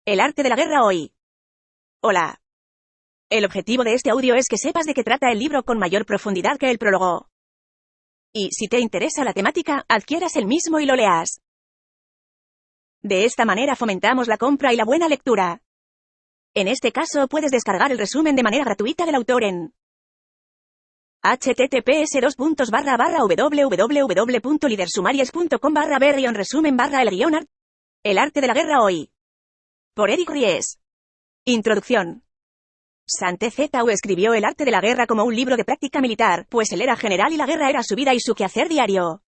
El arte de la guerra hoy. Hola. El objetivo de este audio es que sepas de qué trata el libro con mayor profundidad que el prólogo. Y, si te interesa la temática, adquieras el mismo y lo leas. De esta manera fomentamos la compra y la buena lectura. En este caso puedes descargar el resumen de manera gratuita del autor en https://www.lidersumaries.com/ver-resumen/el-art. El arte de la guerra hoy. Por Eric Ries. Introducción. Sante Zhou escribió El arte de la guerra como un libro de práctica militar, pues él era general y la guerra era su vida y su quehacer diario.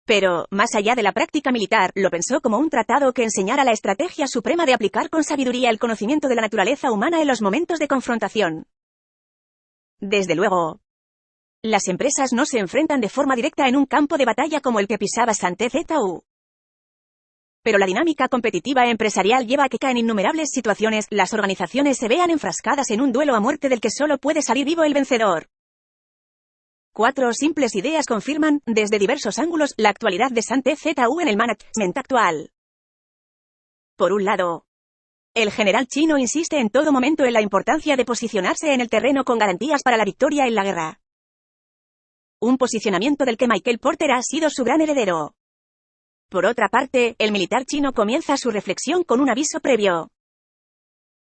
Pero, más allá de la práctica militar, lo pensó como un tratado que enseñara la estrategia suprema de aplicar con sabiduría el conocimiento de la naturaleza humana en los momentos de confrontación. Desde luego, las empresas no se enfrentan de forma directa en un campo de batalla como el que pisaba Sante Zhou. Pero la dinámica competitiva empresarial lleva a que en innumerables situaciones, las organizaciones se vean enfrascadas en un duelo a muerte del que solo puede salir vivo el vencedor. 4 simples ideas confirman, desde diversos ángulos, la actualidad de Sante Zhou en el management actual. Por un lado, el general chino insiste en todo momento en la importancia de posicionarse en el terreno con garantías para la victoria en la guerra. Un posicionamiento del que Michael Porter ha sido su gran heredero. Por otra parte, el militar chino comienza su reflexión con un aviso previo.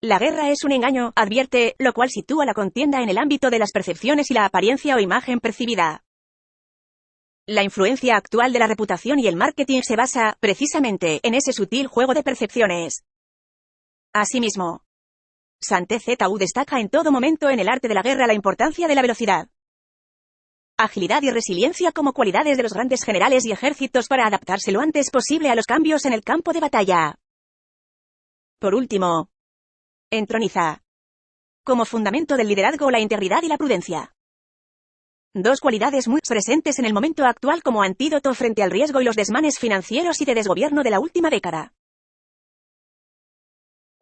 La guerra es un engaño, advierte, lo cual sitúa la contienda en el ámbito de las percepciones y la apariencia o imagen percibida. La influencia actual de la reputación y el marketing se basa, precisamente, en ese sutil juego de percepciones. Asimismo, Sante Zhou destaca en todo momento en el arte de la guerra la importancia de la velocidad, agilidad y resiliencia como cualidades de los grandes generales y ejércitos para adaptarse lo antes posible a los cambios en el campo de batalla. Por último, entroniza como fundamento del liderazgo la integridad y la prudencia. 2 cualidades muy presentes en el momento actual como antídoto frente al riesgo y los desmanes financieros y de desgobierno de la última década.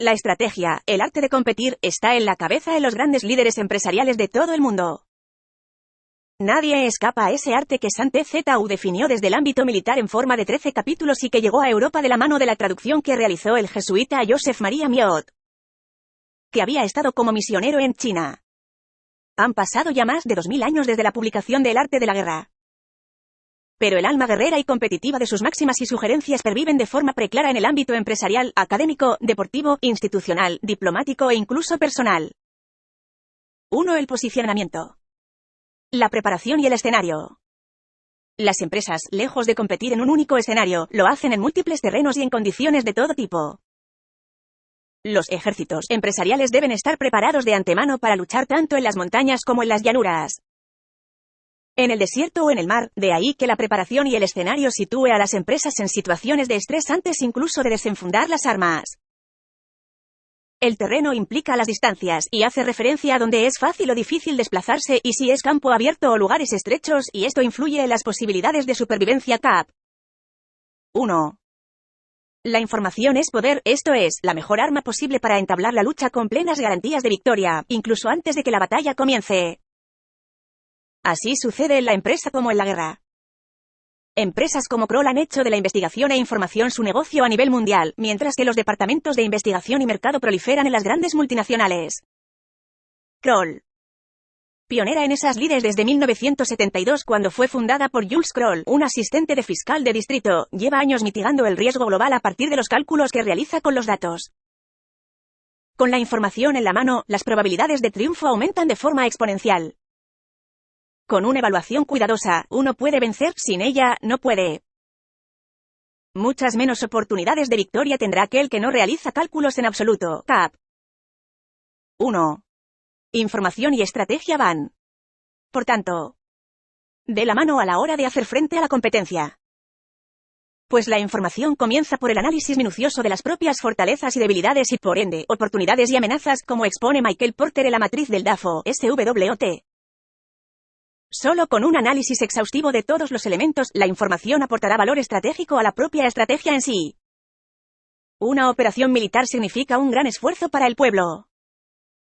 La estrategia, el arte de competir, está en la cabeza de los grandes líderes empresariales de todo el mundo. Nadie escapa a ese arte que Sante Zhou definió desde el ámbito militar en forma de 13 capítulos y que llegó a Europa de la mano de la traducción que realizó el jesuita Joseph Maria Miot, que había estado como misionero en China. Han pasado ya más de 2000 años desde la publicación de El arte de la guerra. Pero el alma guerrera y competitiva de sus máximas y sugerencias perviven de forma preclara en el ámbito empresarial, académico, deportivo, institucional, diplomático e incluso personal. 1. El posicionamiento. La preparación y el escenario. Las empresas, lejos de competir en un único escenario, lo hacen en múltiples terrenos y en condiciones de todo tipo. Los ejércitos empresariales deben estar preparados de antemano para luchar tanto en las montañas como en las llanuras, en el desierto o en el mar, de ahí que la preparación y el escenario sitúe a las empresas en situaciones de estrés antes incluso de desenfundar las armas. El terreno implica las distancias, y hace referencia a donde es fácil o difícil desplazarse, y si es campo abierto o lugares estrechos, y esto influye en las posibilidades de supervivencia. Cap. 1. La información es poder, esto es, la mejor arma posible para entablar la lucha con plenas garantías de victoria, incluso antes de que la batalla comience. Así sucede en la empresa como en la guerra. Empresas como Kroll han hecho de la investigación e información su negocio a nivel mundial, mientras que los departamentos de investigación y mercado proliferan en las grandes multinacionales. Kroll. Pionera en esas lides desde 1972 cuando fue fundada por Jules Kroll, un asistente de fiscal de distrito, lleva años mitigando el riesgo global a partir de los cálculos que realiza con los datos. Con la información en la mano, las probabilidades de triunfo aumentan de forma exponencial. Con una evaluación cuidadosa, uno puede vencer, sin ella, no puede. Muchas menos oportunidades de victoria tendrá aquel que no realiza cálculos en absoluto. Cap. 1. Información y estrategia van, por tanto, de la mano a la hora de hacer frente a la competencia. Pues la información comienza por el análisis minucioso de las propias fortalezas y debilidades y, por ende, oportunidades y amenazas, como expone Michael Porter en la matriz del DAFO, SWOT. Solo con un análisis exhaustivo de todos los elementos, la información aportará valor estratégico a la propia estrategia en sí. Una operación militar significa un gran esfuerzo para el pueblo.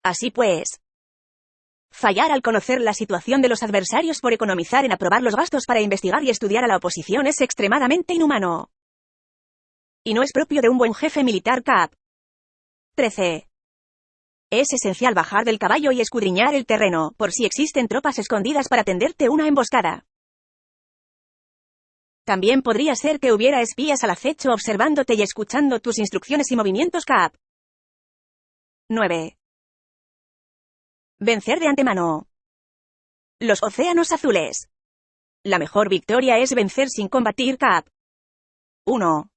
Así pues, fallar al conocer la situación de los adversarios por economizar en aprobar los gastos para investigar y estudiar a la oposición es extremadamente inhumano. Y no es propio de un buen jefe militar. Cap. 13. Es esencial bajar del caballo y escudriñar el terreno, por si existen tropas escondidas para tenderte una emboscada. También podría ser que hubiera espías al acecho observándote y escuchando tus instrucciones y movimientos. Cap. 9. Vencer de antemano. Los océanos azules. La mejor victoria es vencer sin combatir. Cap. 1.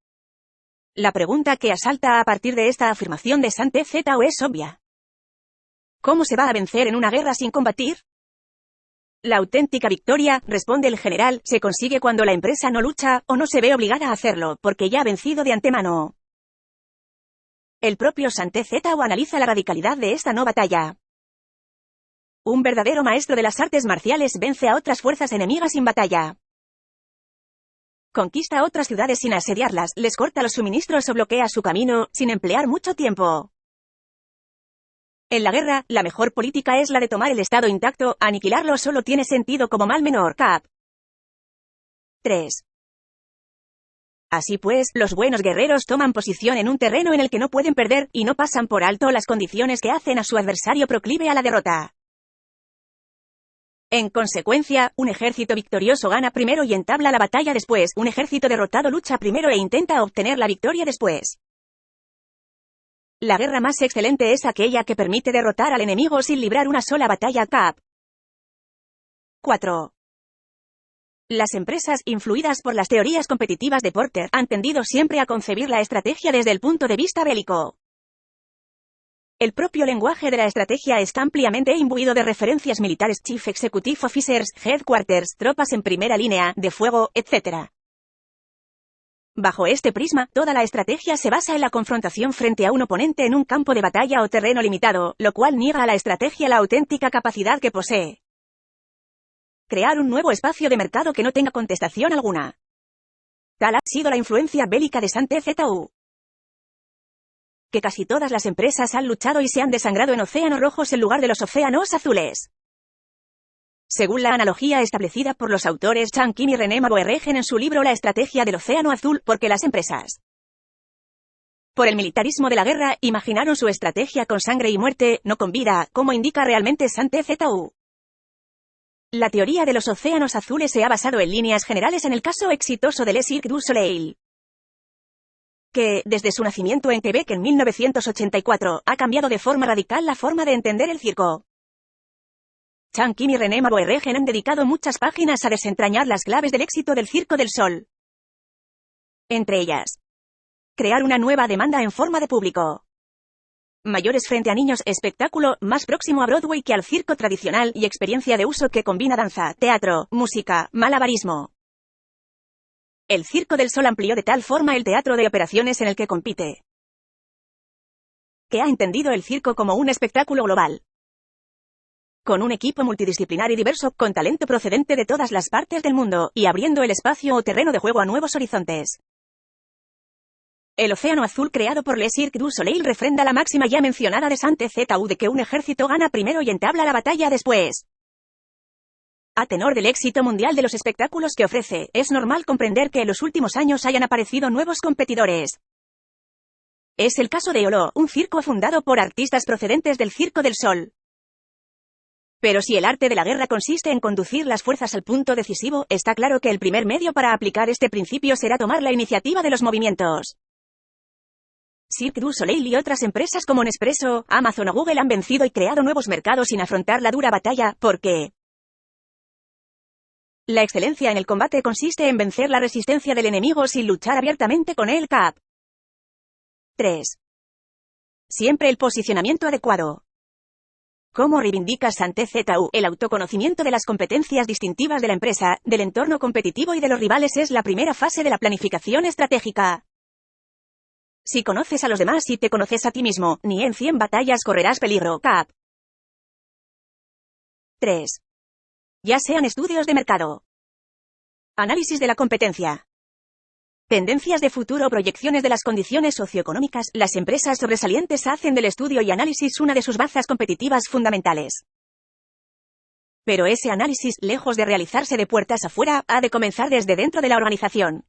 La pregunta que asalta a partir de esta afirmación de Sante Zeta es obvia. ¿Cómo se va a vencer en una guerra sin combatir? La auténtica victoria, responde el general, se consigue cuando la empresa no lucha, o no se ve obligada a hacerlo, porque ya ha vencido de antemano. El propio Sante Zeta analiza la radicalidad de esta no batalla. Un verdadero maestro de las artes marciales vence a otras fuerzas enemigas sin batalla. Conquista otras ciudades sin asediarlas, les corta los suministros o bloquea su camino, sin emplear mucho tiempo. En la guerra, la mejor política es la de tomar el estado intacto, aniquilarlo solo tiene sentido como mal menor. Cap. 3. Así pues, los buenos guerreros toman posición en un terreno en el que no pueden perder, y no pasan por alto las condiciones que hacen a su adversario proclive a la derrota. En consecuencia, un ejército victorioso gana primero y entabla la batalla después, un ejército derrotado lucha primero e intenta obtener la victoria después. La guerra más excelente es aquella que permite derrotar al enemigo sin librar una sola batalla. Cap. 4. Las empresas, influidas por las teorías competitivas de Porter, han tendido siempre a concebir la estrategia desde el punto de vista bélico. El propio lenguaje de la estrategia está ampliamente imbuido de referencias militares: Chief Executive Officers, Headquarters, tropas en primera línea, de fuego, etc. Bajo este prisma, toda la estrategia se basa en la confrontación frente a un oponente en un campo de batalla o terreno limitado, lo cual niega a la estrategia la auténtica capacidad que posee: crear un nuevo espacio de mercado que no tenga contestación alguna. Tal ha sido la influencia bélica de Sante Zeta. Que casi todas las empresas han luchado y se han desangrado en océanos rojos en lugar de los océanos azules. Según la analogía establecida por los autores Chan Kim y René Maboerregen en su libro La estrategia del océano azul, porque las empresas, por el militarismo de la guerra, imaginaron su estrategia con sangre y muerte, no con vida, como indica realmente Sante Zeta. La teoría de los océanos azules se ha basado en líneas generales en el caso exitoso del Cirque du Soleil, que, desde su nacimiento en Quebec en 1984, ha cambiado de forma radical la forma de entender el circo. Chan Kim y René Maboerregen han dedicado muchas páginas a desentrañar las claves del éxito del Circo del Sol. Entre ellas, crear una nueva demanda en forma de público mayores frente a niños, espectáculo más próximo a Broadway que al circo tradicional y experiencia de uso que combina danza, teatro, música, malabarismo. El Circo del Sol amplió de tal forma el teatro de operaciones en el que compite, que ha entendido el circo como un espectáculo global, con un equipo multidisciplinar y diverso, con talento procedente de todas las partes del mundo, y abriendo el espacio o terreno de juego a nuevos horizontes. El océano azul creado por Le Cirque du Soleil refrenda la máxima ya mencionada de Sante Zeta de que un ejército gana primero y entabla la batalla después. A tenor del éxito mundial de los espectáculos que ofrece, es normal comprender que en los últimos años hayan aparecido nuevos competidores. Es el caso de Olo, un circo fundado por artistas procedentes del Circo del Sol. Pero si el arte de la guerra consiste en conducir las fuerzas al punto decisivo, está claro que el primer medio para aplicar este principio será tomar la iniciativa de los movimientos. Cirque du Soleil y otras empresas como Nespresso, Amazon o Google han vencido y creado nuevos mercados sin afrontar la dura batalla, porque la excelencia en el combate consiste en vencer la resistencia del enemigo sin luchar abiertamente con él. Cap. 3. Siempre el posicionamiento adecuado. ¿Cómo reivindica Sante Zeta? El autoconocimiento de las competencias distintivas de la empresa, del entorno competitivo y de los rivales es la primera fase de la planificación estratégica. Si conoces a los demás y te conoces a ti mismo, ni en 100 batallas correrás peligro. Cap. 3. Ya sean estudios de mercado, análisis de la competencia, tendencias de futuro o proyecciones de las condiciones socioeconómicas, las empresas sobresalientes hacen del estudio y análisis una de sus bazas competitivas fundamentales. Pero ese análisis, lejos de realizarse de puertas afuera, ha de comenzar desde dentro de la organización.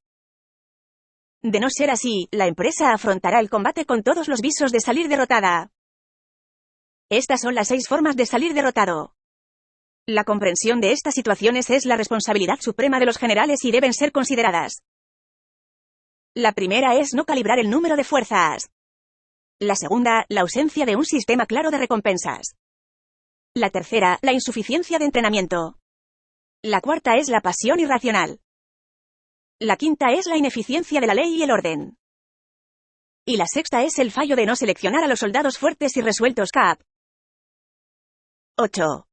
De no ser así, la empresa afrontará el combate con todos los visos de salir derrotada. Estas son las 6 formas de salir derrotado. La comprensión de estas situaciones es la responsabilidad suprema de los generales y deben ser consideradas. La primera es no calibrar el número de fuerzas. La segunda, la ausencia de un sistema claro de recompensas. La tercera, la insuficiencia de entrenamiento. La cuarta es la pasión irracional. La quinta es la ineficiencia de la ley y el orden. Y la sexta es el fallo de no seleccionar a los soldados fuertes y resueltos. Cap. 8.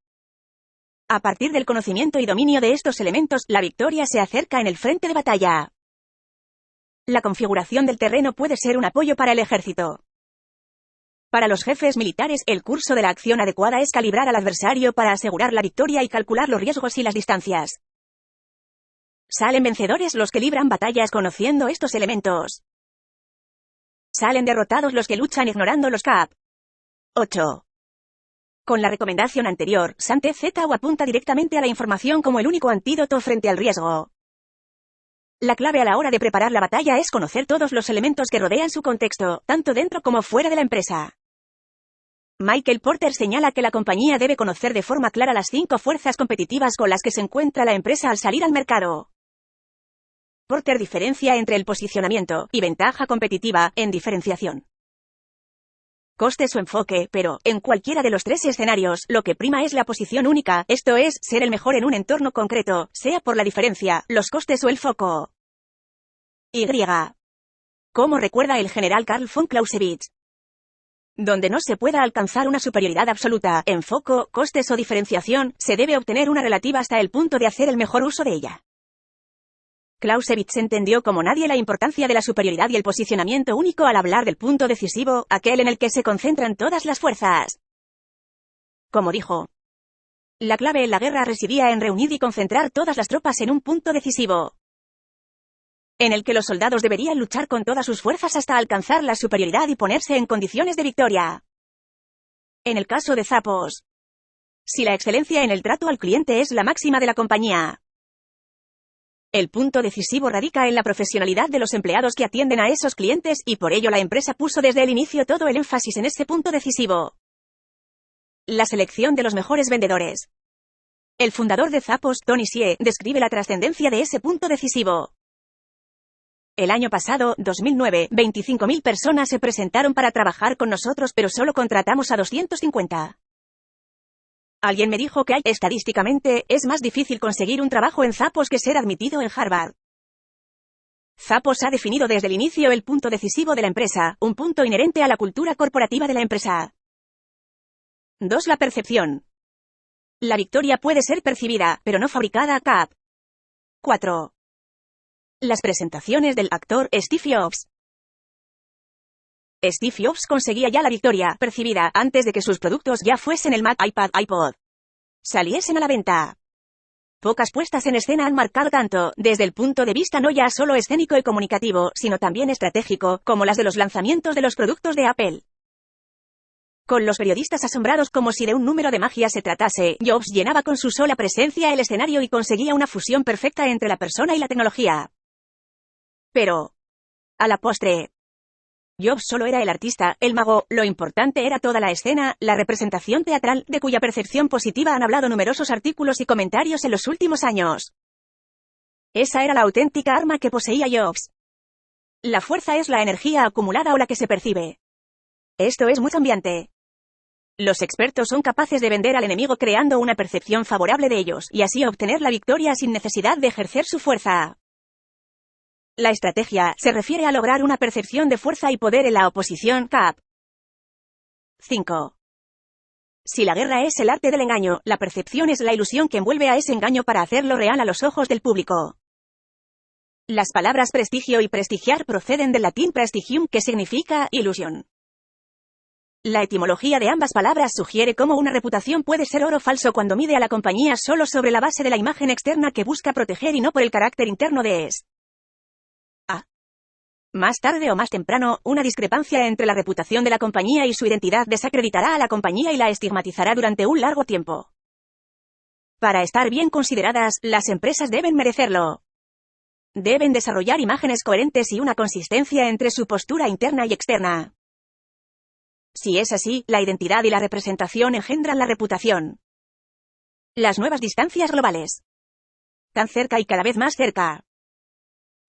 A partir del conocimiento y dominio de estos elementos, la victoria se acerca en el frente de batalla. La configuración del terreno puede ser un apoyo para el ejército. Para los jefes militares, el curso de la acción adecuada es calibrar al adversario para asegurar la victoria y calcular los riesgos y las distancias. Salen vencedores los que libran batallas conociendo estos elementos. Salen derrotados los que luchan ignorando los Cap. 8. Con la recomendación anterior, Sante ZU apunta directamente a la información como el único antídoto frente al riesgo. La clave a la hora de preparar la batalla es conocer todos los elementos que rodean su contexto, tanto dentro como fuera de la empresa. Michael Porter señala que la compañía debe conocer de forma clara las 5 fuerzas competitivas con las que se encuentra la empresa al salir al mercado. Porter diferencia entre el posicionamiento y ventaja competitiva en diferenciación. Costes o enfoque, pero, en cualquiera de los 3 escenarios, lo que prima es la posición única, esto es, ser el mejor en un entorno concreto, sea por la diferencia, los costes o el foco. Y. Como recuerda el general Karl von Clausewitz. Donde no se pueda alcanzar una superioridad absoluta, en foco, costes o diferenciación, se debe obtener una relativa hasta el punto de hacer el mejor uso de ella. Clausewitz entendió como nadie la importancia de la superioridad y el posicionamiento único al hablar del punto decisivo, aquel en el que se concentran todas las fuerzas. Como dijo, la clave en la guerra residía en reunir y concentrar todas las tropas en un punto decisivo, en el que los soldados deberían luchar con todas sus fuerzas hasta alcanzar la superioridad y ponerse en condiciones de victoria. En el caso de Zappos, si la excelencia en el trato al cliente es la máxima de la compañía, el punto decisivo radica en la profesionalidad de los empleados que atienden a esos clientes, y por ello la empresa puso desde el inicio todo el énfasis en ese punto decisivo. La selección de los mejores vendedores. El fundador de Zappos, Tony Hsieh, describe la trascendencia de ese punto decisivo. El año pasado, 2009, 25.000 personas se presentaron para trabajar con nosotros, pero solo contratamos a 250. Alguien me dijo que estadísticamente, es más difícil conseguir un trabajo en Zappos que ser admitido en Harvard. Zappos ha definido desde el inicio el punto decisivo de la empresa, un punto inherente a la cultura corporativa de la empresa. 2. La percepción. La victoria puede ser percibida, pero no fabricada. Cap. 4. Las presentaciones del actor Steve Jobs. Steve Jobs conseguía ya la victoria percibida antes de que sus productos ya fuesen el Mac, iPad, iPod, saliesen a la venta. Pocas puestas en escena han marcado tanto, desde el punto de vista no ya solo escénico y comunicativo, sino también estratégico, como las de los lanzamientos de los productos de Apple. Con los periodistas asombrados como si de un número de magia se tratase, Jobs llenaba con su sola presencia el escenario y conseguía una fusión perfecta entre la persona y la tecnología. Pero, a la postre, Jobs solo era el artista, el mago, lo importante era toda la escena, la representación teatral, de cuya percepción positiva han hablado numerosos artículos y comentarios en los últimos años. Esa era la auténtica arma que poseía Jobs. La fuerza es la energía acumulada o la que se percibe. Esto es muy cambiante. Los expertos son capaces de vender al enemigo creando una percepción favorable de ellos, y así obtener la victoria sin necesidad de ejercer su fuerza. La estrategia se refiere a lograr una percepción de fuerza y poder en la oposición. Cap. 5. Si la guerra es el arte del engaño, la percepción es la ilusión que envuelve a ese engaño para hacerlo real a los ojos del público. Las palabras prestigio y prestigiar proceden del latín prestigium, que significa ilusión. La etimología de ambas palabras sugiere cómo una reputación puede ser oro falso cuando mide a la compañía solo sobre la base de la imagen externa que busca proteger y no por el carácter interno de es. Más tarde o más temprano, una discrepancia entre la reputación de la compañía y su identidad desacreditará a la compañía y la estigmatizará durante un largo tiempo. Para estar bien consideradas, las empresas deben merecerlo. Deben desarrollar imágenes coherentes y una consistencia entre su postura interna y externa. Si es así, la identidad y la representación engendran la reputación. Las nuevas distancias globales. Tan cerca y cada vez más cerca.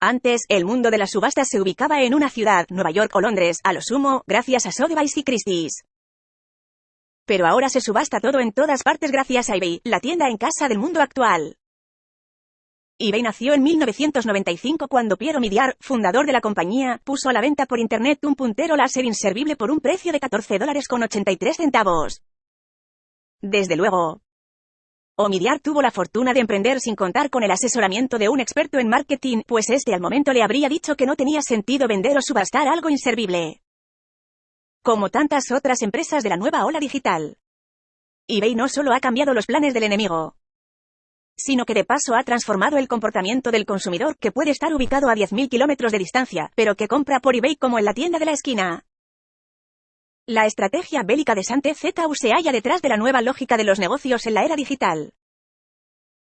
Antes, el mundo de las subastas se ubicaba en una ciudad, Nueva York o Londres, a lo sumo, gracias a Sotheby's y Christie's. Pero ahora se subasta todo en todas partes gracias a eBay, la tienda en casa del mundo actual. eBay nació en 1995 cuando Pierre Omidyar, fundador de la compañía, puso a la venta por internet un puntero láser inservible por un precio de $14.83. Desde luego, Omidyar tuvo la fortuna de emprender sin contar con el asesoramiento de un experto en marketing, pues este al momento le habría dicho que no tenía sentido vender o subastar algo inservible. Como tantas otras empresas de la nueva ola digital, eBay no solo ha cambiado los planes del enemigo, sino que de paso ha transformado el comportamiento del consumidor, que puede estar ubicado a 10.000 kilómetros de distancia, pero que compra por eBay como en la tienda de la esquina. La estrategia bélica de SanTZU se halla detrás de la nueva lógica de los negocios en la era digital.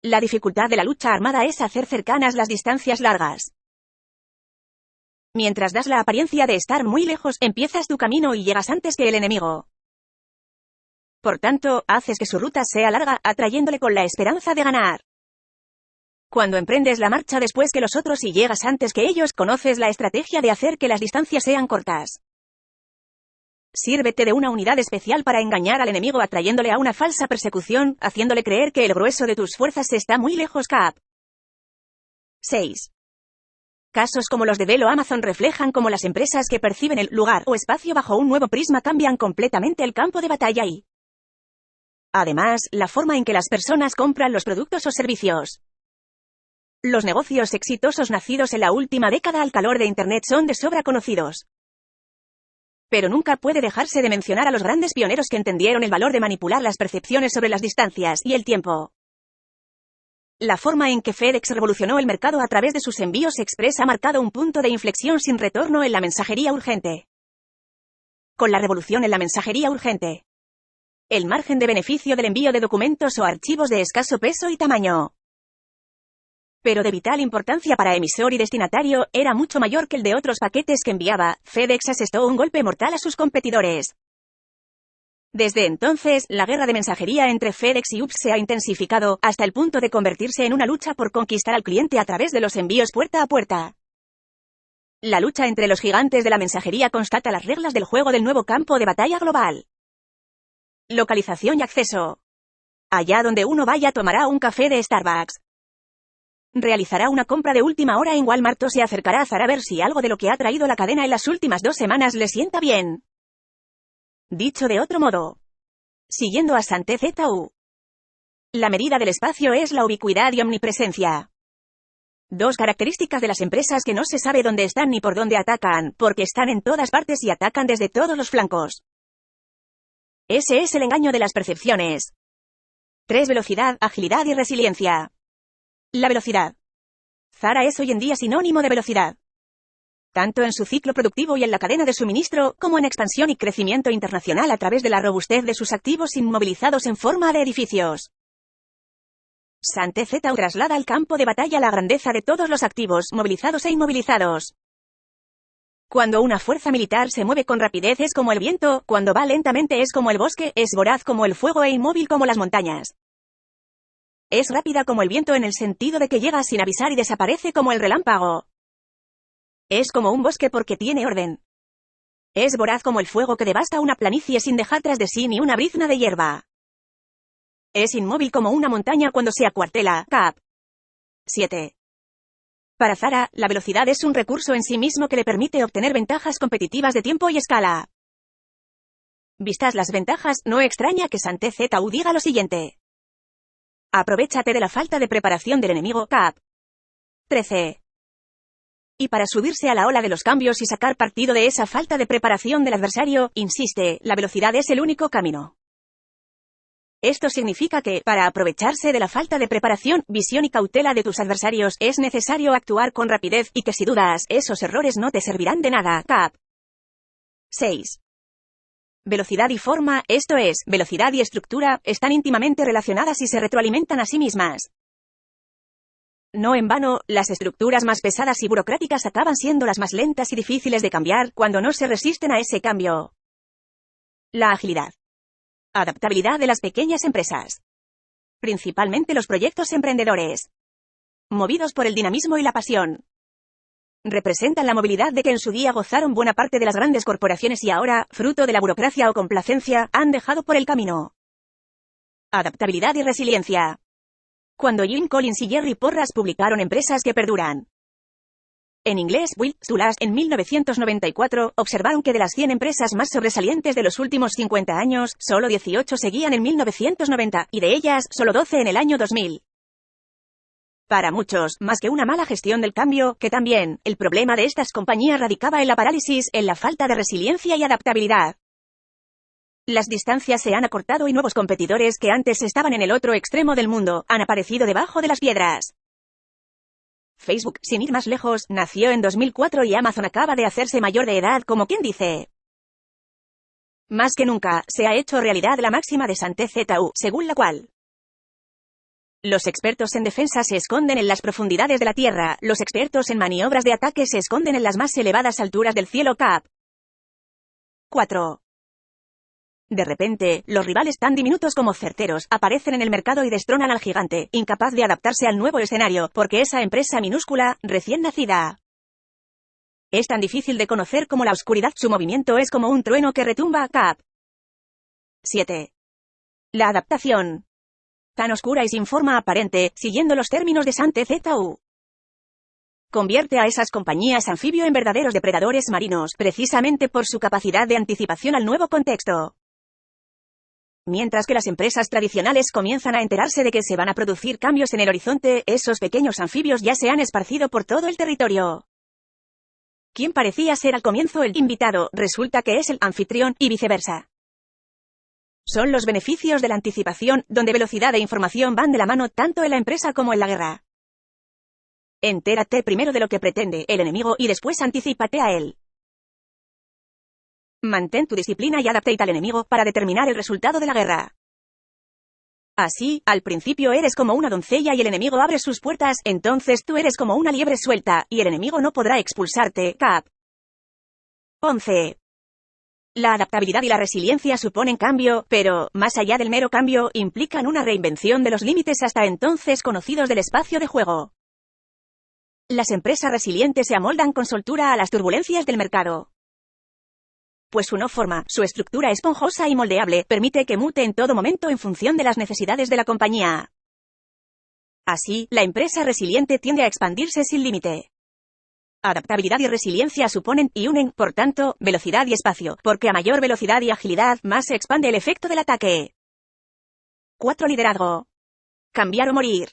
La dificultad de la lucha armada es hacer cercanas las distancias largas. Mientras das la apariencia de estar muy lejos, empiezas tu camino y llegas antes que el enemigo. Por tanto, haces que su ruta sea larga, atrayéndole con la esperanza de ganar. Cuando emprendes la marcha después que los otros y llegas antes que ellos, conoces la estrategia de hacer que las distancias sean cortas. Sírvete de una unidad especial para engañar al enemigo atrayéndole a una falsa persecución, haciéndole creer que el grueso de tus fuerzas está muy lejos. Cap. 6. Casos como los de Dell o Amazon reflejan cómo las empresas que perciben el lugar o espacio bajo un nuevo prisma cambian completamente el campo de batalla y, además, la forma en que las personas compran los productos o servicios. Los negocios exitosos nacidos en la última década al calor de Internet son de sobra conocidos. Pero nunca puede dejarse de mencionar a los grandes pioneros que entendieron el valor de manipular las percepciones sobre las distancias y el tiempo. La forma en que FedEx revolucionó el mercado a través de sus envíos express ha marcado un punto de inflexión sin retorno en la mensajería urgente. Con la revolución en la mensajería urgente, el margen de beneficio del envío de documentos o archivos de escaso peso y tamaño, pero de vital importancia para emisor y destinatario, era mucho mayor que el de otros paquetes que enviaba. FedEx asestó un golpe mortal a sus competidores. Desde entonces, la guerra de mensajería entre FedEx y UPS se ha intensificado, hasta el punto de convertirse en una lucha por conquistar al cliente a través de los envíos puerta a puerta. La lucha entre los gigantes de la mensajería constata las reglas del juego del nuevo campo de batalla global. Localización y acceso. Allá donde uno vaya tomará un café de Starbucks. Realizará una compra de última hora en Walmart o se acercará a Zara a ver si algo de lo que ha traído la cadena en las últimas 2 semanas le sienta bien. Dicho de otro modo, siguiendo a SanTZU, la medida del espacio es la ubicuidad y omnipresencia. Dos características de las empresas que no se sabe dónde están ni por dónde atacan, porque están en todas partes y atacan desde todos los flancos. Ese es el engaño de las percepciones. 3. Velocidad, agilidad y resiliencia. La velocidad. Zara es hoy en día sinónimo de velocidad. Tanto en su ciclo productivo y en la cadena de suministro, como en expansión y crecimiento internacional a través de la robustez de sus activos inmovilizados en forma de edificios. SanTZU traslada al campo de batalla la grandeza de todos los activos, movilizados e inmovilizados. Cuando una fuerza militar se mueve con rapidez es como el viento, cuando va lentamente es como el bosque, es voraz como el fuego e inmóvil como las montañas. Es rápida como el viento en el sentido de que llega sin avisar y desaparece como el relámpago. Es como un bosque porque tiene orden. Es voraz como el fuego que devasta una planicie sin dejar tras de sí ni una brizna de hierba. Es inmóvil como una montaña cuando se acuartela. Cap. 7. Para Zara, la velocidad es un recurso en sí mismo que le permite obtener ventajas competitivas de tiempo y escala. Vistas las ventajas, no extraña que SanTZU diga lo siguiente. Aprovéchate de la falta de preparación del enemigo. Cap. 13. Y para subirse a la ola de los cambios y sacar partido de esa falta de preparación del adversario, insiste, la velocidad es el único camino. Esto significa que, para aprovecharse de la falta de preparación, visión y cautela de tus adversarios, es necesario actuar con rapidez, y que si dudas, esos errores no te servirán de nada. Cap. 6. Velocidad y forma, esto es, velocidad y estructura, están íntimamente relacionadas y se retroalimentan a sí mismas. No en vano, las estructuras más pesadas y burocráticas acaban siendo las más lentas y difíciles de cambiar cuando no se resisten a ese cambio. La agilidad. Adaptabilidad de las pequeñas empresas. Principalmente los proyectos emprendedores. Movidos por el dinamismo y la pasión. Representan la movilidad de que en su día gozaron buena parte de las grandes corporaciones y ahora, fruto de la burocracia o complacencia, han dejado por el camino. Adaptabilidad y resiliencia. Cuando Jim Collins y Jerry Porras publicaron Empresas que perduran. En inglés, Built to Last, en 1994, observaron que de las 100 empresas más sobresalientes de los últimos 50 años, solo 18 seguían en 1990, y de ellas, solo 12 en el año 2000. Para muchos, más que una mala gestión del cambio, que también, el problema de estas compañías radicaba en la parálisis, en la falta de resiliencia y adaptabilidad. Las distancias se han acortado y nuevos competidores que antes estaban en el otro extremo del mundo, han aparecido debajo de las piedras. Facebook, sin ir más lejos, nació en 2004 y Amazon acaba de hacerse mayor de edad, como quien dice. Más que nunca, se ha hecho realidad la máxima de SanTZU, según la cual los expertos en defensa se esconden en las profundidades de la tierra, los expertos en maniobras de ataque se esconden en las más elevadas alturas del cielo. Cap. 4. De repente, los rivales tan diminutos como certeros aparecen en el mercado y destronan al gigante, incapaz de adaptarse al nuevo escenario, porque esa empresa minúscula, recién nacida, es tan difícil de conocer como la oscuridad, su movimiento es como un trueno que retumba. Cap. 7. La adaptación. Tan oscura y sin forma aparente, siguiendo los términos de SanTZU. Convierte a esas compañías anfibio en verdaderos depredadores marinos, precisamente por su capacidad de anticipación al nuevo contexto. Mientras que las empresas tradicionales comienzan a enterarse de que se van a producir cambios en el horizonte, esos pequeños anfibios ya se han esparcido por todo el territorio. Quien parecía ser al comienzo el invitado, resulta que es el anfitrión, y viceversa. Son los beneficios de la anticipación, donde velocidad e información van de la mano tanto en la empresa como en la guerra. Entérate primero de lo que pretende el enemigo y después anticípate a él. Mantén tu disciplina y adáptate al enemigo para determinar el resultado de la guerra. Así, al principio eres como una doncella y el enemigo abre sus puertas, entonces tú eres como una liebre suelta, y el enemigo no podrá expulsarte. Cap. 11. La adaptabilidad y la resiliencia suponen cambio, pero, más allá del mero cambio, implican una reinvención de los límites hasta entonces conocidos del espacio de juego. Las empresas resilientes se amoldan con soltura a las turbulencias del mercado. Pues su no forma, su estructura esponjosa y moldeable, permite que mute en todo momento en función de las necesidades de la compañía. Así, la empresa resiliente tiende a expandirse sin límite. Adaptabilidad y resiliencia suponen, y unen, por tanto, velocidad y espacio, porque a mayor velocidad y agilidad, más se expande el efecto del ataque. 4. Liderazgo. Cambiar o morir.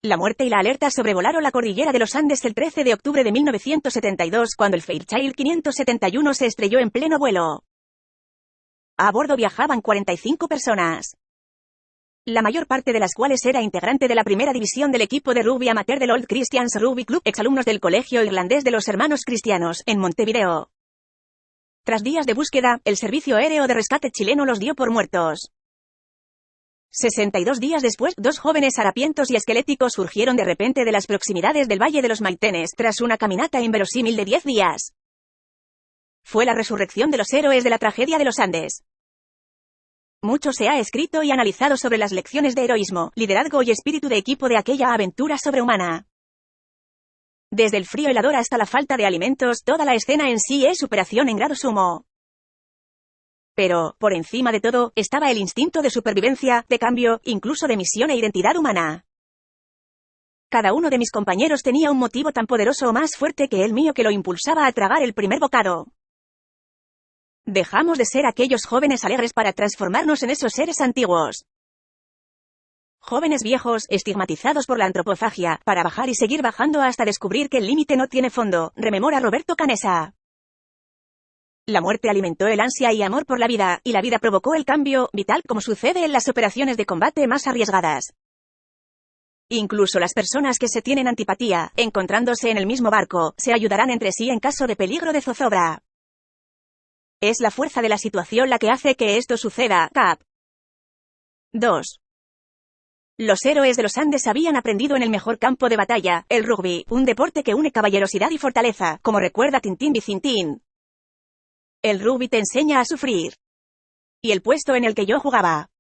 La muerte y la alerta sobrevolaron la cordillera de los Andes el 13 de octubre de 1972 cuando el Fairchild 571 se estrelló en pleno vuelo. A bordo viajaban 45 personas. La mayor parte de las cuales era integrante de la primera división del equipo de rugby amateur del Old Christians Rugby Club, exalumnos del Colegio Irlandés de los Hermanos Cristianos, en Montevideo. Tras días de búsqueda, el Servicio Aéreo de Rescate chileno los dio por muertos. 62 días después, 2 jóvenes harapientos y esqueléticos surgieron de repente de las proximidades del Valle de los Maitenes, tras una caminata inverosímil de 10 días. Fue la resurrección de los héroes de la tragedia de los Andes. Mucho se ha escrito y analizado sobre las lecciones de heroísmo, liderazgo y espíritu de equipo de aquella aventura sobrehumana. Desde el frío helador hasta la falta de alimentos, toda la escena en sí es superación en grado sumo. Pero, por encima de todo, estaba el instinto de supervivencia, de cambio, incluso de misión e identidad humana. Cada uno de mis compañeros tenía un motivo tan poderoso o más fuerte que el mío que lo impulsaba a tragar el primer bocado. Dejamos de ser aquellos jóvenes alegres para transformarnos en esos seres antiguos. Jóvenes viejos, estigmatizados por la antropofagia, para bajar y seguir bajando hasta descubrir que el límite no tiene fondo, rememora Roberto Canessa. La muerte alimentó el ansia y amor por la vida, y la vida provocó el cambio, vital, como sucede en las operaciones de combate más arriesgadas. Incluso las personas que se tienen antipatía, encontrándose en el mismo barco, se ayudarán entre sí en caso de peligro de zozobra. Es la fuerza de la situación la que hace que esto suceda. Cap. 2. Los héroes de los Andes habían aprendido en el mejor campo de batalla, el rugby, un deporte que une caballerosidad y fortaleza, como recuerda Tintín Vicintín. El rugby te enseña a sufrir. Y el puesto en el que yo jugaba.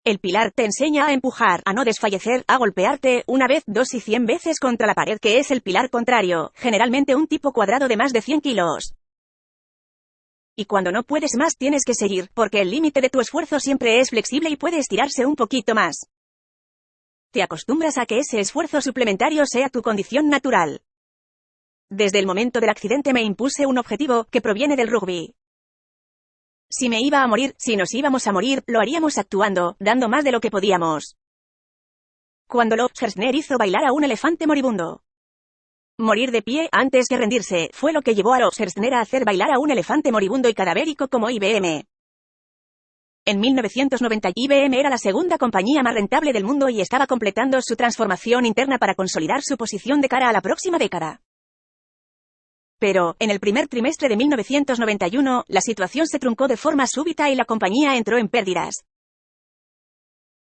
El pilar te enseña a empujar, a no desfallecer, a golpearte, una vez, 2 y 100 veces contra la pared, que es el pilar contrario, generalmente un tipo cuadrado de más de 100 kilos. Y cuando no puedes más tienes que seguir, porque el límite de tu esfuerzo siempre es flexible y puede estirarse un poquito más. Te acostumbras a que ese esfuerzo suplementario sea tu condición natural. Desde el momento del accidente me impuse un objetivo, que proviene del rugby. Si me iba a morir, si nos íbamos a morir, lo haríamos actuando, dando más de lo que podíamos. Cuando Lord Gerstner hizo bailar a un elefante moribundo. Morir de pie, antes que rendirse, fue lo que llevó a Lord Gerstner a hacer bailar a un elefante moribundo y cadavérico como IBM. En 1990, IBM era la segunda compañía más rentable del mundo y estaba completando su transformación interna para consolidar su posición de cara a la próxima década. Pero, en el primer trimestre de 1991, la situación se truncó de forma súbita y la compañía entró en pérdidas.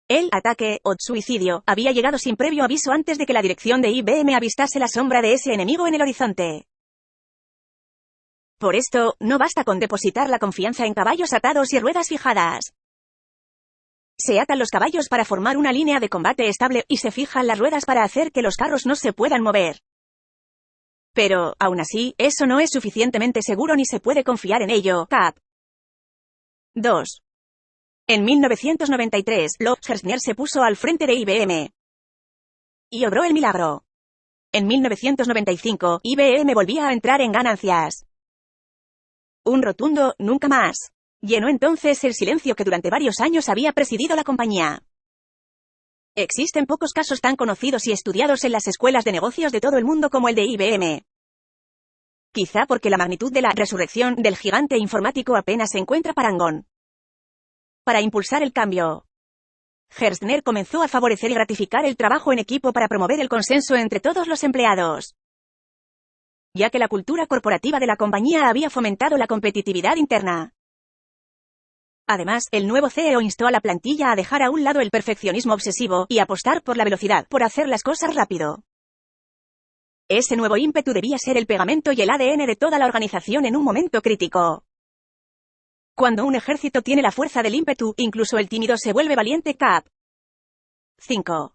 El ataque, o suicidio, había llegado sin previo aviso antes de que la dirección de IBM avistase la sombra de ese enemigo en el horizonte. Por esto, no basta con depositar la confianza en caballos atados y ruedas fijadas. Se atan los caballos para formar una línea de combate estable, y se fijan las ruedas para hacer que los carros no se puedan mover. Pero, aún así, eso no es suficientemente seguro ni se puede confiar en ello. Cap. 2. En 1993, Lord Gerstner se puso al frente de IBM. Y obró el milagro. En 1995, IBM volvía a entrar en ganancias. Un rotundo, nunca más. Llenó entonces el silencio que durante varios años había presidido la compañía. Existen pocos casos tan conocidos y estudiados en las escuelas de negocios de todo el mundo como el de IBM. Quizá porque la magnitud de la resurrección del gigante informático apenas se encuentra parangón. Para impulsar el cambio, Gerstner comenzó a favorecer y gratificar el trabajo en equipo para promover el consenso entre todos los empleados. Ya que la cultura corporativa de la compañía había fomentado la competitividad interna. Además, el nuevo CEO instó a la plantilla a dejar a un lado el perfeccionismo obsesivo y apostar por la velocidad, por hacer las cosas rápido. Ese nuevo ímpetu debía ser el pegamento y el ADN de toda la organización en un momento crítico. Cuando un ejército tiene la fuerza del ímpetu, incluso el tímido se vuelve valiente. Cap. 5.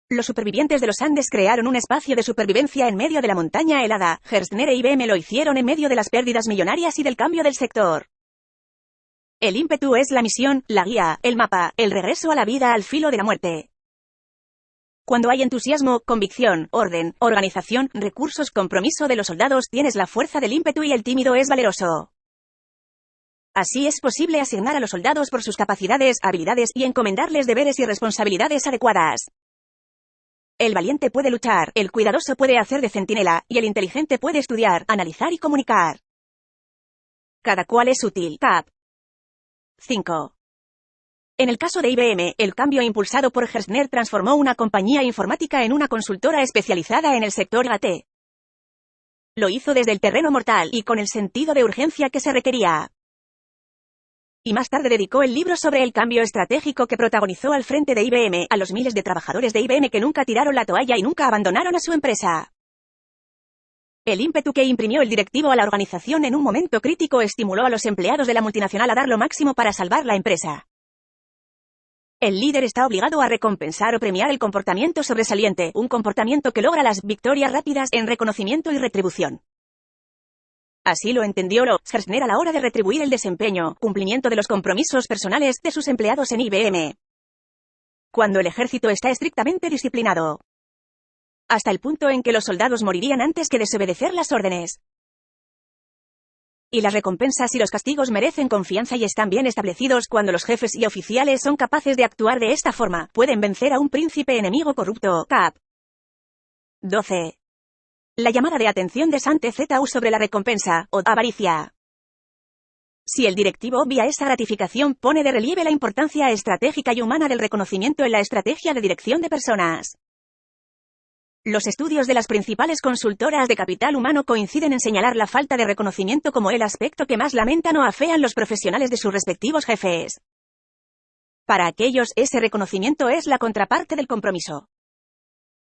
Los supervivientes de los Andes crearon un espacio de supervivencia en medio de la montaña helada. Gerstner e IBM lo hicieron en medio de las pérdidas millonarias y del cambio del sector. El ímpetu es la misión, la guía, el mapa, el regreso a la vida al filo de la muerte. Cuando hay entusiasmo, convicción, orden, organización, recursos, compromiso de los soldados, tienes la fuerza del ímpetu y el tímido es valeroso. Así es posible asignar a los soldados por sus capacidades, habilidades y encomendarles deberes y responsabilidades adecuadas. El valiente puede luchar, el cuidadoso puede hacer de centinela, y el inteligente puede estudiar, analizar y comunicar. Cada cual es útil. Cap. 5. En el caso de IBM, el cambio impulsado por Gerstner transformó una compañía informática en una consultora especializada en el sector IoT. Lo hizo desde el terreno mortal y con el sentido de urgencia que se requería. Y más tarde dedicó el libro sobre el cambio estratégico que protagonizó al frente de IBM a los miles de trabajadores de IBM que nunca tiraron la toalla y nunca abandonaron a su empresa. El ímpetu que imprimió el directivo a la organización en un momento crítico estimuló a los empleados de la multinacional a dar lo máximo para salvar la empresa. El líder está obligado a recompensar o premiar el comportamiento sobresaliente, un comportamiento que logra las victorias rápidas en reconocimiento y retribución. Así lo entendió Lord Gerstner a la hora de retribuir el desempeño, cumplimiento de los compromisos personales de sus empleados en IBM. Cuando el ejército está estrictamente disciplinado. Hasta el punto en que los soldados morirían antes que desobedecer las órdenes. Y las recompensas y los castigos merecen confianza y están bien establecidos cuando los jefes y oficiales son capaces de actuar de esta forma, pueden vencer a un príncipe enemigo corrupto. Cap. 12. La llamada de atención de Santezeu sobre la recompensa, o avaricia. Si el directivo obvia esa gratificación, pone de relieve la importancia estratégica y humana del reconocimiento en la estrategia de dirección de personas. Los estudios de las principales consultoras de capital humano coinciden en señalar la falta de reconocimiento como el aspecto que más lamentan o afean los profesionales de sus respectivos jefes. Para aquellos, ese reconocimiento es la contraparte del compromiso.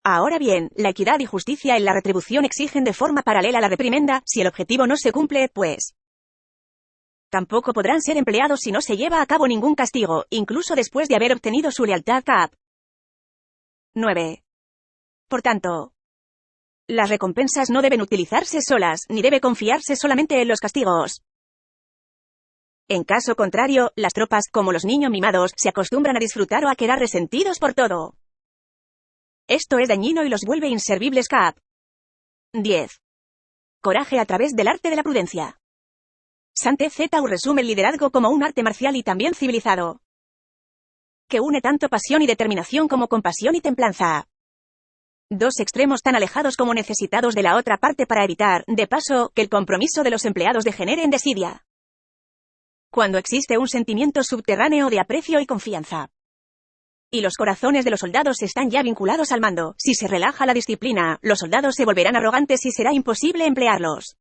Ahora bien, la equidad y justicia en la retribución exigen de forma paralela la reprimenda. Si el objetivo no se cumple, pues tampoco podrán ser empleados si no se lleva a cabo ningún castigo, incluso después de haber obtenido su lealtad. Cap. 9. Por tanto, las recompensas no deben utilizarse solas, ni debe confiarse solamente en los castigos. En caso contrario, las tropas, como los niños mimados, se acostumbran a disfrutar o a quedar resentidos por todo. Esto es dañino y los vuelve inservibles. Cap. 10. Coraje a través del arte de la prudencia. Sante Zetau resume el liderazgo como un arte marcial y también civilizado, que une tanto pasión y determinación como compasión y templanza. Dos extremos tan alejados como necesitados de la otra parte para evitar, de paso, que el compromiso de los empleados degenere en desidia. Cuando existe un sentimiento subterráneo de aprecio y confianza, y los corazones de los soldados están ya vinculados al mando, si se relaja la disciplina, los soldados se volverán arrogantes y será imposible emplearlos.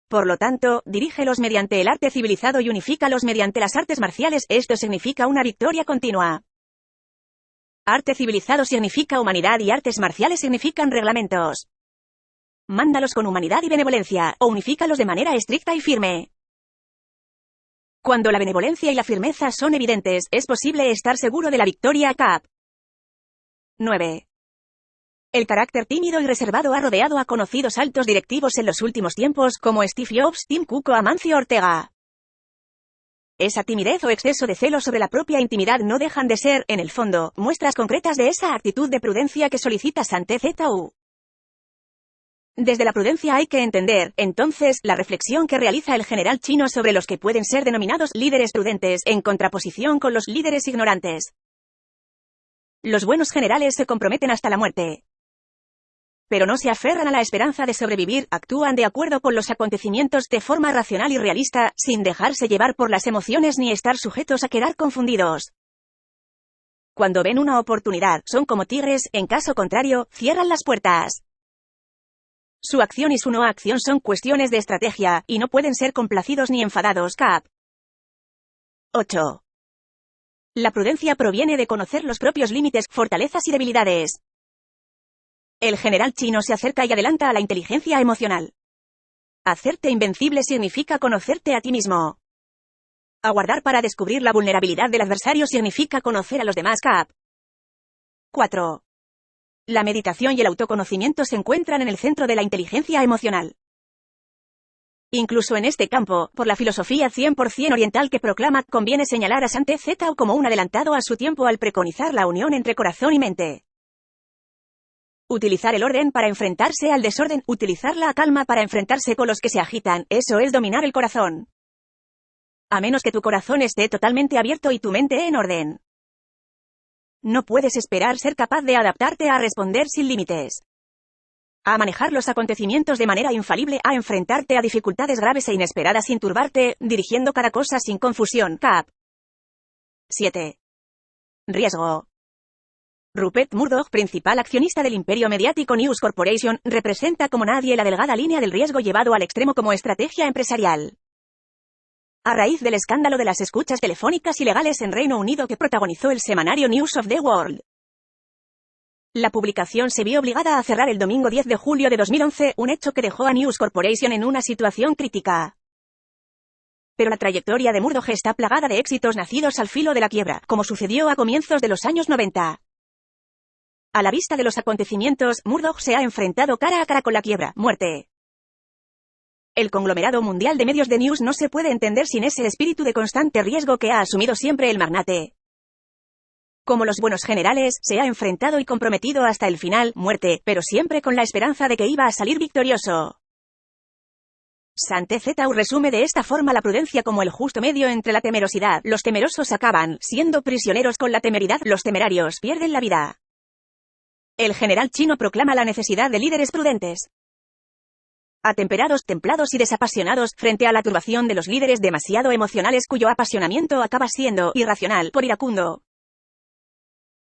Por lo tanto, dirígelos mediante el arte civilizado y unifícalos mediante las artes marciales. Esto significa una victoria continua. Arte civilizado significa humanidad y artes marciales significan reglamentos. Mándalos con humanidad y benevolencia, o unifícalos de manera estricta y firme. Cuando la benevolencia y la firmeza son evidentes, es posible estar seguro de la victoria. Cap. 9. El carácter tímido y reservado ha rodeado a conocidos altos directivos en los últimos tiempos, como Steve Jobs, Tim Cook o Amancio Ortega. Esa timidez o exceso de celo sobre la propia intimidad no dejan de ser, en el fondo, muestras concretas de esa actitud de prudencia que solicita Sante Zetau. Desde la prudencia hay que entender, entonces, la reflexión que realiza el general chino sobre los que pueden ser denominados líderes prudentes, en contraposición con los líderes ignorantes. Los buenos generales se comprometen hasta la muerte, pero no se aferran a la esperanza de sobrevivir, actúan de acuerdo con los acontecimientos de forma racional y realista, sin dejarse llevar por las emociones ni estar sujetos a quedar confundidos. Cuando ven una oportunidad, son como tigres, en caso contrario, cierran las puertas. Su acción y su no acción son cuestiones de estrategia, y no pueden ser complacidos ni enfadados. Cap. 8. La prudencia proviene de conocer los propios límites, fortalezas y debilidades. El general chino se acerca y adelanta a la inteligencia emocional. Hacerte invencible significa conocerte a ti mismo. Aguardar para descubrir la vulnerabilidad del adversario significa conocer a los demás. Cap. 4. La meditación y el autoconocimiento se encuentran en el centro de la inteligencia emocional. Incluso en este campo, por la filosofía 100% oriental que proclama, conviene señalar a Sante Zetau como un adelantado a su tiempo al preconizar la unión entre corazón y mente. Utilizar el orden para enfrentarse al desorden, utilizar la calma para enfrentarse con los que se agitan, eso es dominar el corazón. A menos que tu corazón esté totalmente abierto y tu mente en orden, no puedes esperar ser capaz de adaptarte a responder sin límites, a manejar los acontecimientos de manera infalible, a enfrentarte a dificultades graves e inesperadas sin turbarte, dirigiendo cada cosa sin confusión. Cap. 7. Riesgo. Rupert Murdoch, principal accionista del imperio mediático News Corporation, representa como nadie la delgada línea del riesgo llevado al extremo como estrategia empresarial. A raíz del escándalo de las escuchas telefónicas ilegales en Reino Unido que protagonizó el semanario News of the World, la publicación se vio obligada a cerrar el domingo 10 de julio de 2011, un hecho que dejó a News Corporation en una situación crítica. Pero la trayectoria de Murdoch está plagada de éxitos nacidos al filo de la quiebra, como sucedió a comienzos de los años 90. A la vista de los acontecimientos, Murdoch se ha enfrentado cara a cara con la quiebra, muerte. El conglomerado mundial de medios de news no se puede entender sin ese espíritu de constante riesgo que ha asumido siempre el magnate. Como los buenos generales, se ha enfrentado y comprometido hasta el final, muerte, pero siempre con la esperanza de que iba a salir victorioso. Sante Zetau resume de esta forma la prudencia como el justo medio entre la temerosidad. Los temerosos acaban siendo prisioneros con la temeridad, los temerarios pierden la vida. El general chino proclama la necesidad de líderes prudentes, atemperados, templados y desapasionados, frente a la turbación de los líderes demasiado emocionales cuyo apasionamiento acaba siendo irracional, por iracundo.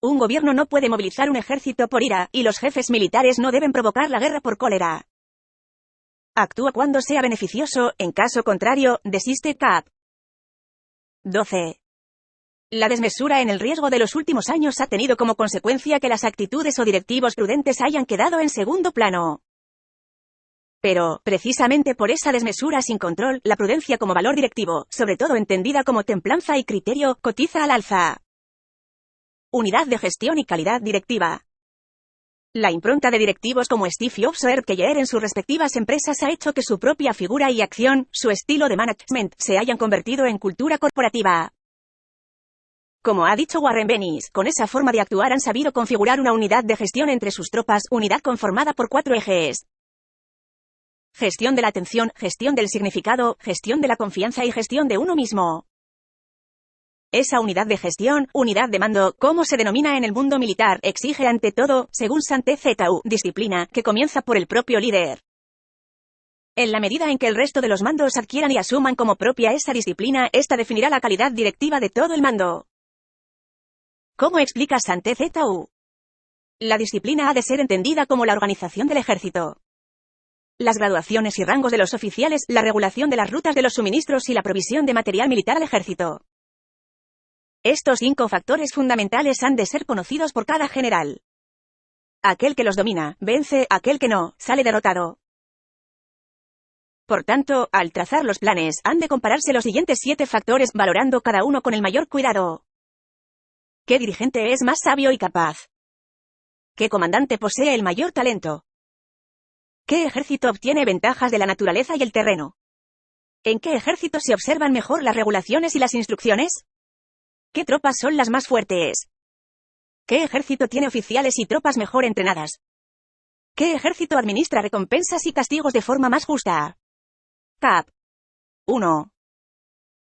Un gobierno no puede movilizar un ejército por ira, y los jefes militares no deben provocar la guerra por cólera. Actúa cuando sea beneficioso, en caso contrario, desiste. Cap. 12. La desmesura en el riesgo de los últimos años ha tenido como consecuencia que las actitudes o directivos prudentes hayan quedado en segundo plano. Pero, precisamente por esa desmesura sin control, la prudencia como valor directivo, sobre todo entendida como templanza y criterio, cotiza al alza. Unidad de gestión y calidad directiva. La impronta de directivos como Steve Jobs o Ed Keller en sus respectivas empresas ha hecho que su propia figura y acción, su estilo de management, se hayan convertido en cultura corporativa. Como ha dicho Warren Bennis, con esa forma de actuar han sabido configurar una unidad de gestión entre sus tropas, unidad conformada por 4 ejes. Gestión de la atención, gestión del significado, gestión de la confianza y gestión de uno mismo. Esa unidad de gestión, unidad de mando, como se denomina en el mundo militar, exige ante todo, según Sante Zhu, disciplina, que comienza por el propio líder. En la medida en que el resto de los mandos adquieran y asuman como propia esa disciplina, esta definirá la calidad directiva de todo el mando. ¿Cómo explica Sante Zhu? La disciplina ha de ser entendida como la organización del ejército. Las graduaciones y rangos de los oficiales, la regulación de las rutas de los suministros y la provisión de material militar al ejército. Estos 5 factores fundamentales han de ser conocidos por cada general. Aquel que los domina, vence, aquel que no, sale derrotado. Por tanto, al trazar los planes, han de compararse los siguientes 7 factores, valorando cada uno con el mayor cuidado. ¿Qué dirigente es más sabio y capaz? ¿Qué comandante posee el mayor talento? ¿Qué ejército obtiene ventajas de la naturaleza y el terreno? ¿En qué ejército se observan mejor las regulaciones y las instrucciones? ¿Qué tropas son las más fuertes? ¿Qué ejército tiene oficiales y tropas mejor entrenadas? ¿Qué ejército administra recompensas y castigos de forma más justa? Cap. 1.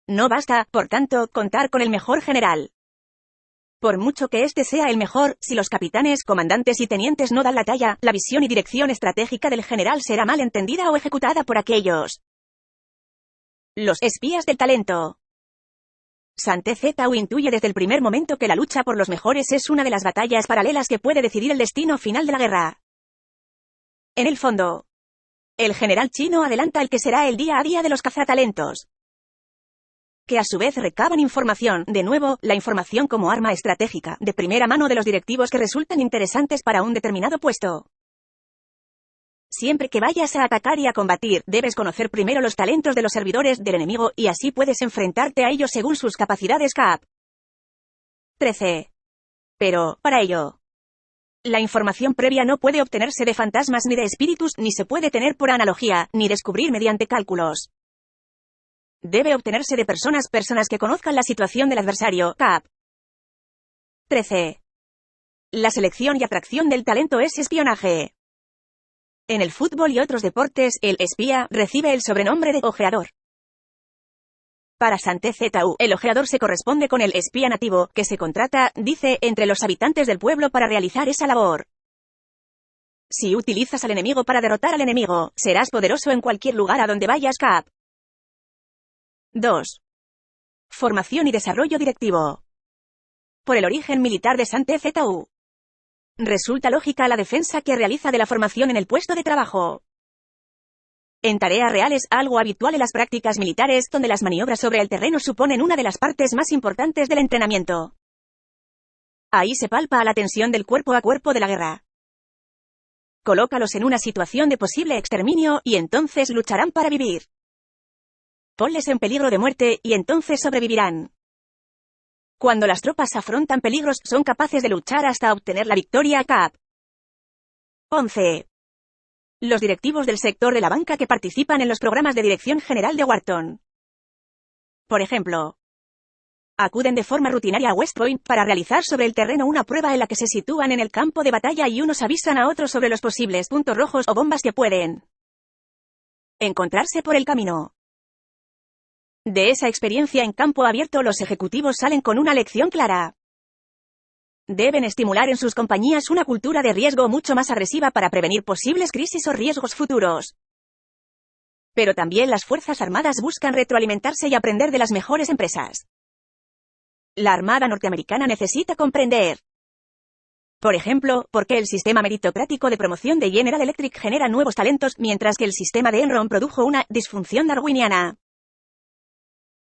No basta, por tanto, contar con el mejor general. Por mucho que éste sea el mejor, si los capitanes, comandantes y tenientes no dan la talla, la visión y dirección estratégica del general será mal entendida o ejecutada por aquellos. Los espías del talento. Sante Zhu intuye desde el primer momento que la lucha por los mejores es una de las batallas paralelas que puede decidir el destino final de la guerra. En el fondo, el general chino adelanta el que será el día a día de los cazatalentos, que a su vez recaban información, de nuevo, la información como arma estratégica, de primera mano de los directivos que resultan interesantes para un determinado puesto. Siempre que vayas a atacar y a combatir, debes conocer primero los talentos de los servidores del enemigo, y así puedes enfrentarte a ellos según sus capacidades. Cap. 13. Pero, para ello, la información previa no puede obtenerse de fantasmas ni de espíritus, ni se puede tener por analogía, ni descubrir mediante cálculos. Debe obtenerse de personas que conozcan la situación del adversario. Cap. 13. La selección y atracción del talento es espionaje. En el fútbol y otros deportes, el espía recibe el sobrenombre de ojeador. Para Sante Zhu, el ojeador se corresponde con el espía nativo, que se contrata, dice, entre los habitantes del pueblo para realizar esa labor. Si utilizas al enemigo para derrotar al enemigo, serás poderoso en cualquier lugar a donde vayas. Cap. 2. Formación y desarrollo directivo. Por el origen militar de Sante Zhu, resulta lógica la defensa que realiza de la formación en el puesto de trabajo. En tareas reales, algo habitual en las prácticas militares, donde las maniobras sobre el terreno suponen una de las partes más importantes del entrenamiento. Ahí se palpa la tensión del cuerpo a cuerpo de la guerra. Colócalos en una situación de posible exterminio, y entonces lucharán para vivir. Ponles en peligro de muerte, y entonces sobrevivirán. Cuando las tropas afrontan peligros, son capaces de luchar hasta obtener la victoria. Cap. 11. Los directivos del sector de la banca que participan en los programas de dirección general de Wharton, por ejemplo, acuden de forma rutinaria a West Point para realizar sobre el terreno una prueba en la que se sitúan en el campo de batalla y unos avisan a otros sobre los posibles puntos rojos o bombas que pueden encontrarse por el camino. De esa experiencia en campo abierto, los ejecutivos salen con una lección clara. Deben estimular en sus compañías una cultura de riesgo mucho más agresiva para prevenir posibles crisis o riesgos futuros. Pero también las Fuerzas Armadas buscan retroalimentarse y aprender de las mejores empresas. La Armada norteamericana necesita comprender, por ejemplo, por qué el sistema meritocrático de promoción de General Electric genera nuevos talentos, mientras que el sistema de Enron produjo una disfunción darwiniana.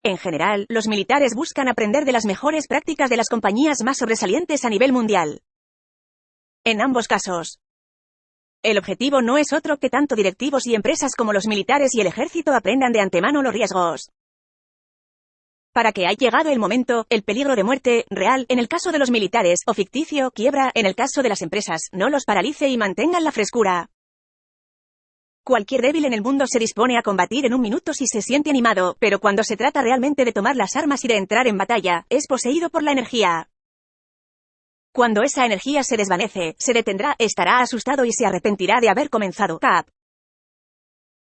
En general, los militares buscan aprender de las mejores prácticas de las compañías más sobresalientes a nivel mundial. En ambos casos, el objetivo no es otro que tanto directivos y empresas como los militares y el ejército aprendan de antemano los riesgos. Para que haya llegado el momento, el peligro de muerte, real, en el caso de los militares, o ficticio, quiebra, en el caso de las empresas, no los paralice y mantengan la frescura. Cualquier débil en el mundo se dispone a combatir en un minuto si se siente animado, pero cuando se trata realmente de tomar las armas y de entrar en batalla, es poseído por la energía. Cuando esa energía se desvanece, se detendrá, estará asustado y se arrepentirá de haber comenzado. Cap.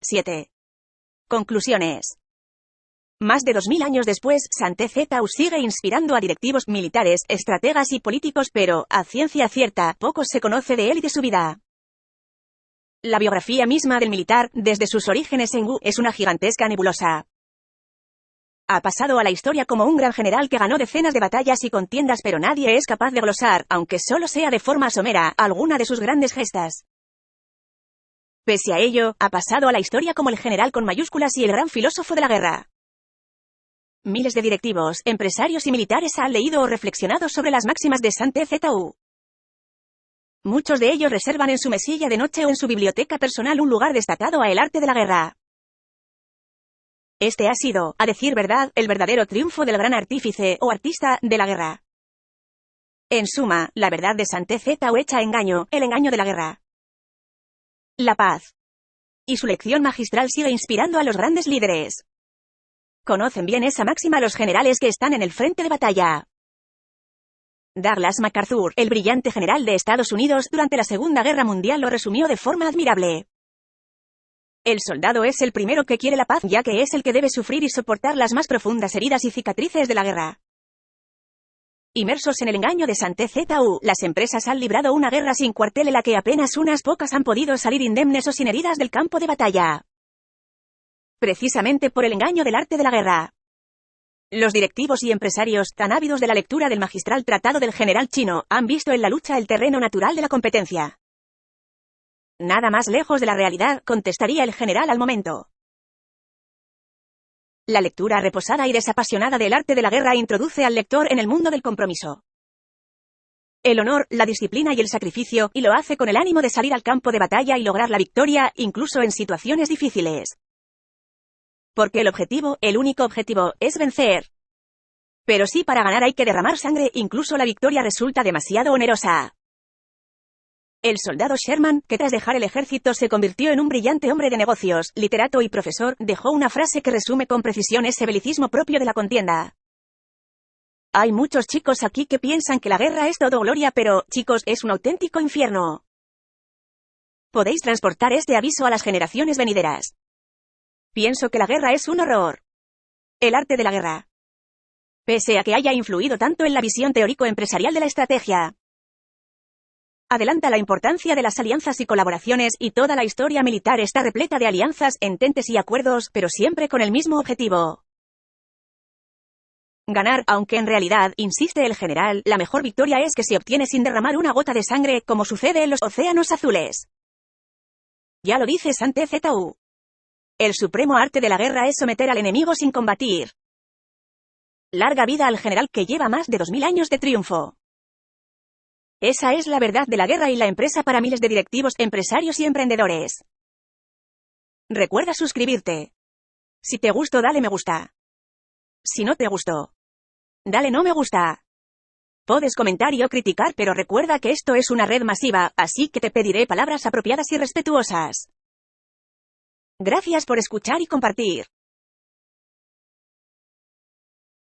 7. Conclusiones. Más de 2000 años después, Santé Zetau sigue inspirando a directivos, militares, estrategas y políticos, pero, a ciencia cierta, poco se conoce de él y de su vida. La biografía misma del militar, desde sus orígenes en Wu, es una gigantesca nebulosa. Ha pasado a la historia como un gran general que ganó decenas de batallas y contiendas, pero nadie es capaz de glosar, aunque solo sea de forma somera, alguna de sus grandes gestas. Pese a ello, ha pasado a la historia como el general con mayúsculas y el gran filósofo de la guerra. Miles de directivos, empresarios y militares han leído o reflexionado sobre las máximas de Santé Zetau. Muchos de ellos reservan en su mesilla de noche o en su biblioteca personal un lugar destacado a el arte de la guerra. Este ha sido, a decir verdad, el verdadero triunfo del gran artífice, o artista, de la guerra. En suma, la verdad de Santé Zetau hecha engaño, el engaño de la guerra. La paz. Y su lección magistral sigue inspirando a los grandes líderes. Conocen bien esa máxima los generales que están en el frente de batalla. Douglas MacArthur, el brillante general de Estados Unidos durante la Segunda Guerra Mundial, lo resumió de forma admirable. El soldado es el primero que quiere la paz, ya que es el que debe sufrir y soportar las más profundas heridas y cicatrices de la guerra. Inmersos en el engaño de Santé Zetau, las empresas han librado una guerra sin cuartel en la que apenas unas pocas han podido salir indemnes o sin heridas del campo de batalla. Precisamente por el engaño del arte de la guerra. Los directivos y empresarios, tan ávidos de la lectura del magistral tratado del general chino, han visto en la lucha el terreno natural de la competencia. Nada más lejos de la realidad, contestaría el general al momento. La lectura reposada y desapasionada del arte de la guerra introduce al lector en el mundo del compromiso, el honor, la disciplina y el sacrificio, y lo hace con el ánimo de salir al campo de batalla y lograr la victoria, incluso en situaciones difíciles. Porque el objetivo, el único objetivo, es vencer. Pero si para ganar hay que derramar sangre, incluso la victoria resulta demasiado onerosa. El soldado Sherman, que tras dejar el ejército se convirtió en un brillante hombre de negocios, literato y profesor, dejó una frase que resume con precisión ese belicismo propio de la contienda. Hay muchos chicos aquí que piensan que la guerra es todo gloria, pero, chicos, es un auténtico infierno. Podéis transportar este aviso a las generaciones venideras. Pienso que la guerra es un horror. El arte de la guerra. Pese a que haya influido tanto en la visión teórico-empresarial de la estrategia, adelanta la importancia de las alianzas y colaboraciones, y toda la historia militar está repleta de alianzas, ententes y acuerdos, pero siempre con el mismo objetivo. Ganar, aunque en realidad, insiste el general, la mejor victoria es que se obtiene sin derramar una gota de sangre, como sucede en los océanos azules. Ya lo dice Santé Zetau. El supremo arte de la guerra es someter al enemigo sin combatir. Larga vida al general que lleva más de 2000 años de triunfo. Esa es la verdad de la guerra y la empresa para miles de directivos, empresarios y emprendedores. Recuerda suscribirte. Si te gustó, dale me gusta. Si no te gustó, dale no me gusta. Puedes comentar o criticar, pero recuerda que esto es una red masiva, así que te pediré palabras apropiadas y respetuosas. Gracias por escuchar y compartir.